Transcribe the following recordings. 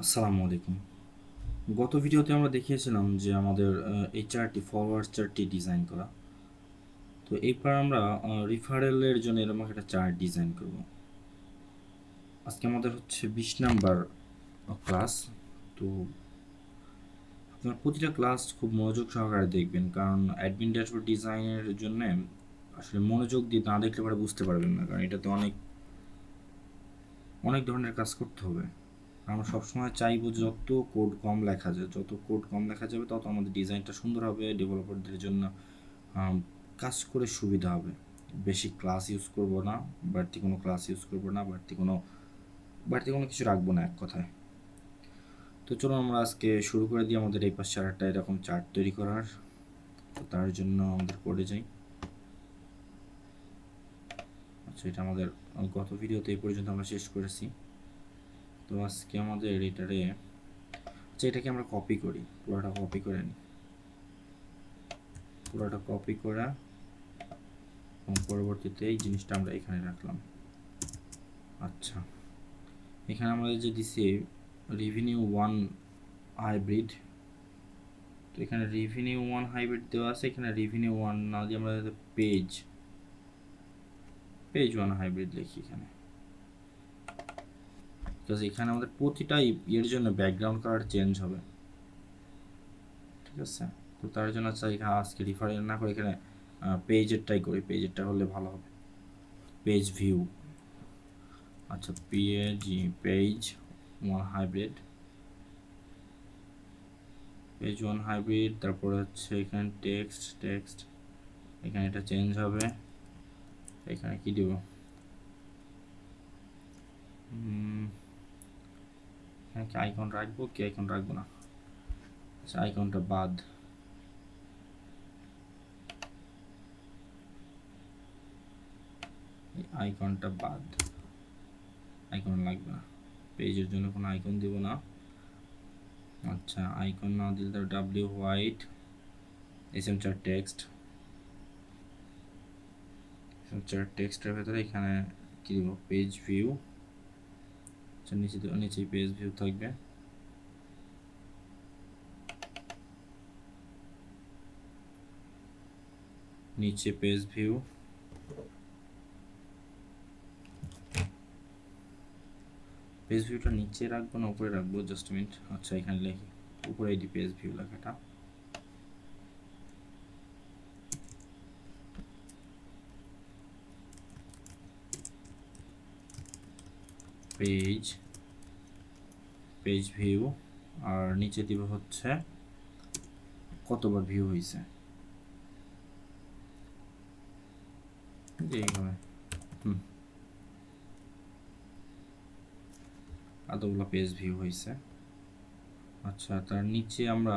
আসসালামু আলাইকুম। গত ভিডিওতে আমরা দেখিয়েছিলাম যে আমাদের এই চার্টটি ফরওয়ার্ড চার্টটি ডিজাইন করা। তো এইবার আমরা রিফারেলের জন্য এরকম একটা চার্ট ডিজাইন করব। আজকে আমাদের হচ্ছে 20 নাম্বার ক্লাস। তো আপনার প্রতিটা ক্লাস খুব মনোযোগ সহকারে দেখবেন, কারণ অ্যাডমিন ড্যাশবোর্ড ডিজাইনের জন্য আসলে মনোযোগ দিয়ে না দেখলে পরে বুঝতে পারবেন না, কারণ এটাতে অনেক অনেক ধরনের কাজ করতে হবে। আমরা সবসময় চাইবো যত কোড কম লেখা যায়, যত কোড কম লেখা যাবে তত আমাদের ডিজাইনটা সুন্দর হবে, ডেভেলপারদের জন্য কাজ করে সুবিধা হবে। বেশি ক্লাস ইউজ করব না, বাড়তি কোনো ক্লাস ইউজ করব না, বাড়তি কোনো কিছু রাখবো না, এক কথায়। তো চলো আমরা আজকে শুরু করে দিই আমাদের এই পাশে আরেকটা এরকম চার্ট তৈরি করার। তো তার জন্য আমাদের কোডে যাই। আচ্ছা, এটা আমাদের গত ভিডিওতে এই পর্যন্ত আমরা শেষ করেছি। তো আজকে আমাদের আচ্ছা, এটাকে আমরা কপি করি, পুরোটা কপি করে নিই। পুরোটা কপি করা এবং পরবর্তীতে এই জিনিসটা আমরা এখানে রাখলাম। আচ্ছা, এখানে আমাদের যে দিছি রেভিনিউ ওয়ান হাইব্রিড, তো এখানে রেভিনিউ ওয়ান হাইব্রিড দেওয়া আছে। এখানে রেভিনিউ ওয়ান না দিয়ে আমরা পেজ পেজ ওয়ান হাইব্রিড লিখি এখানে, বিকজ এখানে আমাদের প্রতিটা এর জন্য ব্যাকগ্রাউন্ড কালার চেঞ্জ হবে। ঠিক আছে, তো তার জন্য আচ্ছা এখানে আজকে রিফারেল না করে এখানে পেজেরটাই করি, পেজেরটা হলে ভালো হবে। পেজ ভিউ, আচ্ছা page one hybrid, page one hybrid. তারপরে হচ্ছে এখানে টেক্সট এখানে এটা চেঞ্জ হবে। এখানে কি দিব, এখানে কি আইকন রাখবো কি আইকন রাখবো না? আচ্ছা, আইকনটা বাদ। আইকনটা বাদ, আইকন লাগবে না। পেজের জন্য কোনো আইকন দিব না। আচ্ছা, আইকন না দিলে তো ডাব্লিউ হোয়াইট এসএম চার টেক্সটের ভেতরে এখানে কি দিব, পেজ ভিউ। আচ্ছা, নিচে পেজ ভিউ থাকবে। নিচে পেজ ভিউ, পেজ ভিউটা নিচে রাখবো না উপরে রাখবো, জাস্ট মিনিট। আচ্ছা, এখানে লিখি উপরে এই পেজ ভিউ লেখাটা। পেজ ভিউ, আর নিচে দিব হচ্ছে কতবার ভিউ হয়েছে, এইভাবে। এতগুলো পেজ ভিউ হয়েছে। আচ্ছা, তার নিচে আমরা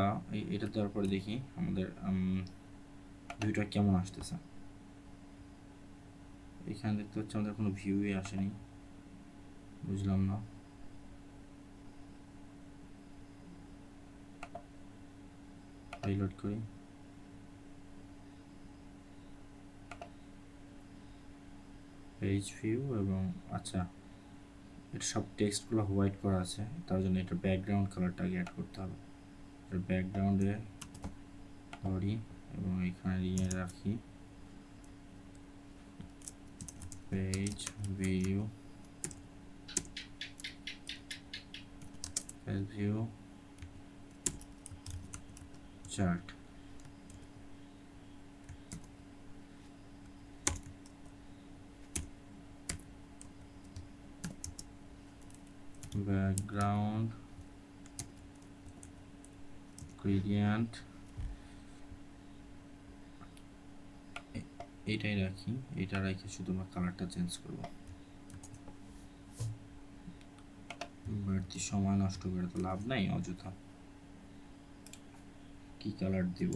এটা দেওয়ার পরে দেখি আমাদের ভিউটা কেমন আসতেছে। এখানে দেখতে হচ্ছে আমাদের কোনো ভিউই আসেনি, বুঝলাম না। রিলোড করি, পেজ ভিউ এবং আচ্ছা, এটা সব টেক্সটগুলো হোয়াইট করা আছে, তার জন্য এটা ব্যাকগ্রাউন্ড কালারটা আগে অ্যাড করতে হবে। এটা ব্যাকগ্রাউন্ডে ধরি এবং এখানে নিয়ে রাখি page view chart. Background gradient এইটাই রাখি, এটা রেখে শুধু আমরা কালারটা চেঞ্জ করব। বাড়তি সময় নষ্ট করে তো লাভ নাই অযথা। কি কালার দিব,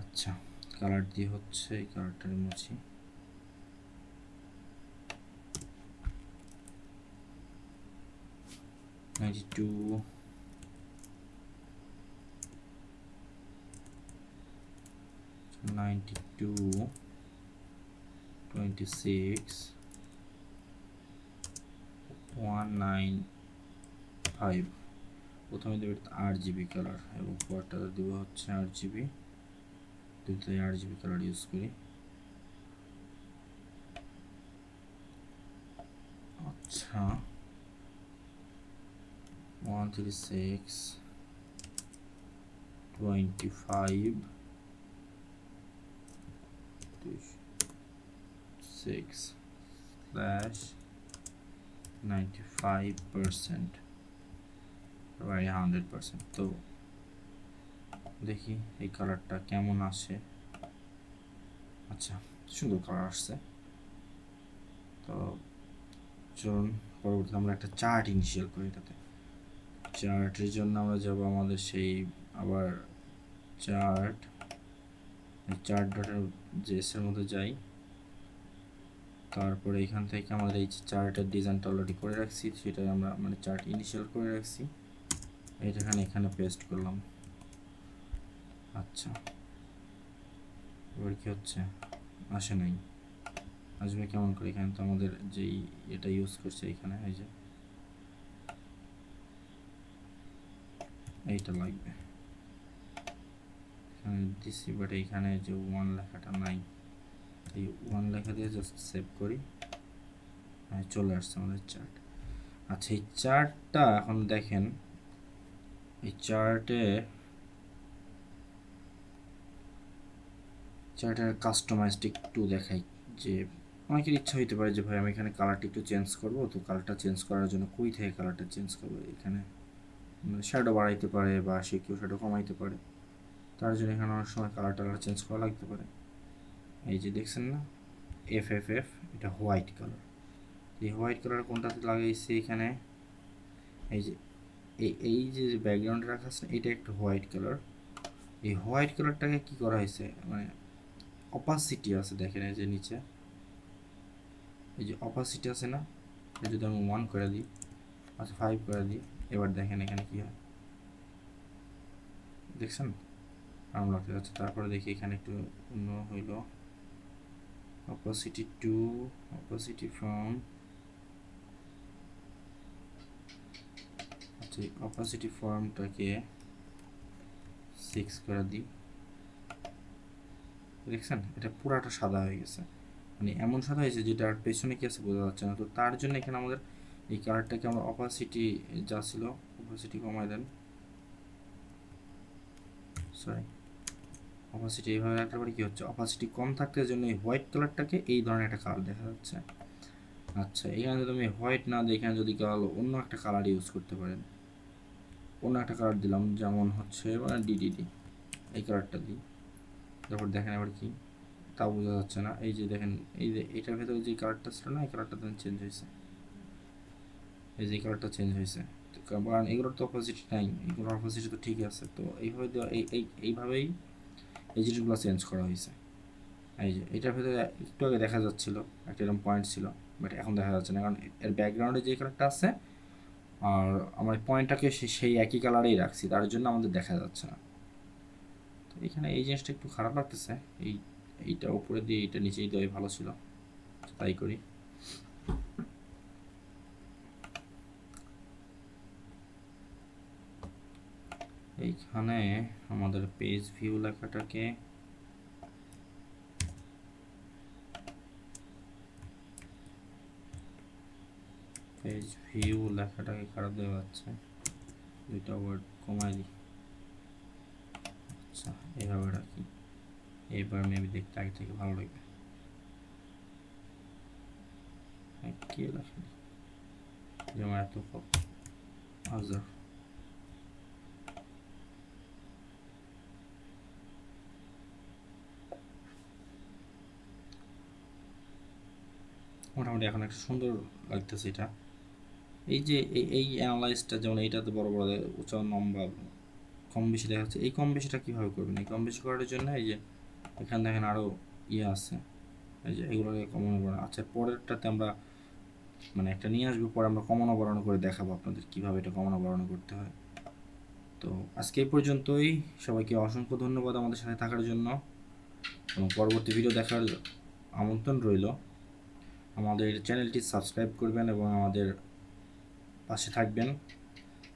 আচ্ছা কালার দিয়ে হচ্ছে এই কালারটা মুছি। টু 92 26.195 প্রথমে দেবে RGB কালার এবং পরটা দেবো হচ্ছে RGB, দুটোই RGB কালার ইউজ করি। আচ্ছা 126.6/95% 100%। তো দেখি এই কালারটা কেমন আসে। আচ্ছা সুন্দর কালার আসছে। তো চলুন পরবর্তীতে আমরা একটা চার্ট ইনিশিয়াল করি। এটাতে চার্টের জন্য আমরা যাব আমাদের সেই আবার চার্ট ডটের জেএসের মধ্যে যাই। তারপরে এখান থেকে আমাদের এই চার্টের ডিজাইনটা অলরেডি করে রাখছি, সেটা আমরা মানে চার্ট ইনিশিয়াল করে রাখছি, এটা এখানে পেস্ট করলাম। আচ্ছা এবার কি হচ্ছে, আসে নাই, আসবে কেমন করে? এখানে তো আমাদের যেই এটা ইউজ করছে এখানে এই যে এইটা লাগবে এখানে দিছি, বাট এইখানে যে 1 লেখাটা নাই, এই 1 লেখা দিয়ে জাস্ট সেভ করি, চলে আসছে আমাদের চার্ট। আচ্ছা এই চার্টটা এখন দেখেন, এই চার্টের কাস্টমাইজড একটু দেখাই। যে অনেকের ইচ্ছা হইতে পারে যে ভাই আমি এখানে কালারটা একটু চেঞ্জ করব, তো কালারটা চেঞ্জ করার জন্য কই থেকে কালারটা চেঞ্জ করবো? এখানে শ্যাডো বাড়াইতে পারে বা সে কেউ শ্যাডো কমাইতে পারে, তার জন্য এখানে অনেক সময় কালার চেঞ্জ করা লাগতে পারে। এই যে দেখছেন না FFF, এটা হোয়াইট কালার। এই হোয়াইট কালার কোনটাতে লাগাইছি এখানে, এই যে এই যে ব্যাকগ্রাউন্ডে রাখা আছে এটা একটা হোয়াইট কালার। এই হোয়াইট কালারটাকে কি করা হয়েছে, মানে অপাসিটি আছে দেখেন এই যে নিচে, এই যে অপাসিটি আছে না, এটা যদি আমি 1 করে দিই, আচ্ছা 5 করে দিই, এবার দেখেন এখানে কি হয়, দেখছেন আরাম লাগতে যাচ্ছে। তারপরে দেখি এখানে একটু অন্য হইল, opacity to opacity from, আচ্ছা opacity ফর্মটাকে 6 করে দিই, দেখছেন এটা পুরাটা সাদা হয়ে গেছে, মানে এমন সাদা হয়েছে যেটা আর পেছনে কি আছে বোঝা যাচ্ছে না। তো তার জন্য এখানে আমাদের এই কালারটাকে আমরা অপাসিটি যা ছিল অপাসিটি কমাই দেন, সরি অপাসিটি এইভাবে রাখলে পরে কি হচ্ছে, অপাসিটি কম থাকতে জন্য এই হোয়াইট কালারটাকে এই ধরনের একটা কালার দেখা যাচ্ছে। আচ্ছা এখানে যদি আমি হোয়াইট না দিই, এখানে যদি অন্য একটা কালার ইউজ করতে পারেন, অন্য একটা কালার দিলাম, যেমন হচ্ছে ডিডিডি, এই কালারটা দিই, তারপর দেখেন আবার কি তাও বোঝা যাচ্ছে না। এই যে দেখেন এই যে এটার ভেতরে যে কালারটা ছিল না, এই কালারটা দেখেন চেঞ্জ হয়েছে, এই যে কালারটা চেঞ্জ হয়েছে, কারণ এগুলোর তো অপোজিট নাই, এগুলোর অপোজিট তো ঠিক আছে। তো এইভাবে এইভাবেই এই জিনিসগুলো চেঞ্জ করা হয়েছে। এই যে এটার ভেতরে একটু আগে দেখা যাচ্ছিল একটা এরকম পয়েন্ট ছিল, বাট এখন দেখা যাচ্ছে না, কারণ এর ব্যাকগ্রাউন্ডে যে কালারটা আছে আর আমার পয়েন্টটাকে সেই একই কালারেই রাখছি, তার জন্য আমাদের দেখা যাচ্ছে না। তো এখানে এই জিনিসটা একটু খারাপ লাগতেছে, এইটা উপরে দিয়ে এইটা নিচেই দেওয়াই ভালো ছিল, তাই করি। এইখানে আমাদের পেজ ভিউ লেখাটাকে খারাপ দেওয়া যাচ্ছে, দুইটা ওয়ার্ড কমাই দিই, আচ্ছা এইভাবে রাখি, এইবার মেবি দেখতে আগে থেকে ভালো লাগবে। কি লেখা যেমন এত হাজার, মোটামুটি এখন একটা সুন্দর লাগতেছে এটা। এই যে এই অ্যানালাইজটা যেমন এইটাতে বড় বড় উঁচা লম্বা কম বেশি দেখা যাচ্ছে, এই কম বেশিটা কীভাবে করবেন? এই কম বেশি করার জন্য এই যে এখানে দেখেন আরও ইয়ে আছে, এই যে এগুলোকে কমানো বাড়ানো। আচ্ছা পরেরটাতে আমরা মানে একটা নিয়ে আসবো, পরে আমরা কমানো বাড়ানো করে দেখাবো আপনাদের কীভাবে এটা কমানো বাড়ানো করতে হয়। তো আজকে এই পর্যন্তই, সবাইকে অসংখ্য ধন্যবাদ আমাদের সাথে থাকার জন্য, এবং পরবর্তী ভিডিও দেখার আমন্ত্রণ রইল। আমাদের চ্যানেলটি সাবস্ক্রাইব করবেন এবং আমাদের পাশে থাকবেন।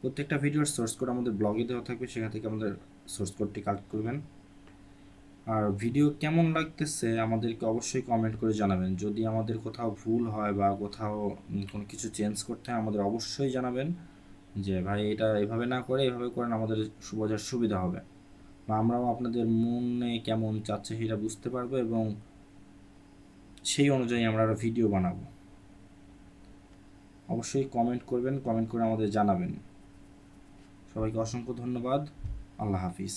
প্রত্যেকটা ভিডিওর সোর্স কোড আমাদের ব্লগে দেওয়া থাকবে, সেখান থেকে আমাদের সোর্স কোডটি কালেক্ট করবেন। আর ভিডিও কেমন লাগতেছে আমাদেরকে অবশ্যই কমেন্ট করে জানাবেন। যদি আমাদের কোথাও ভুল হয় বা কোথাও কোনো কিছু চেঞ্জ করতে হয় আমাদের অবশ্যই জানাবেন যে ভাই এটা এভাবে না করে এভাবে করেন, আমাদের বোঝার সুবিধা হবে বা আমরাও আপনাদের মনে কেমন চাচ্ছে সেটা বুঝতে পারবো এবং সেই অনুযায়ী আমরা আরও ভিডিও বানাবো। অবশ্যই কমেন্ট করবেন, কমেন্ট করে আমাদের জানাবেন। সবাইকে অসংখ্য ধন্যবাদ। আল্লাহ হাফিজ।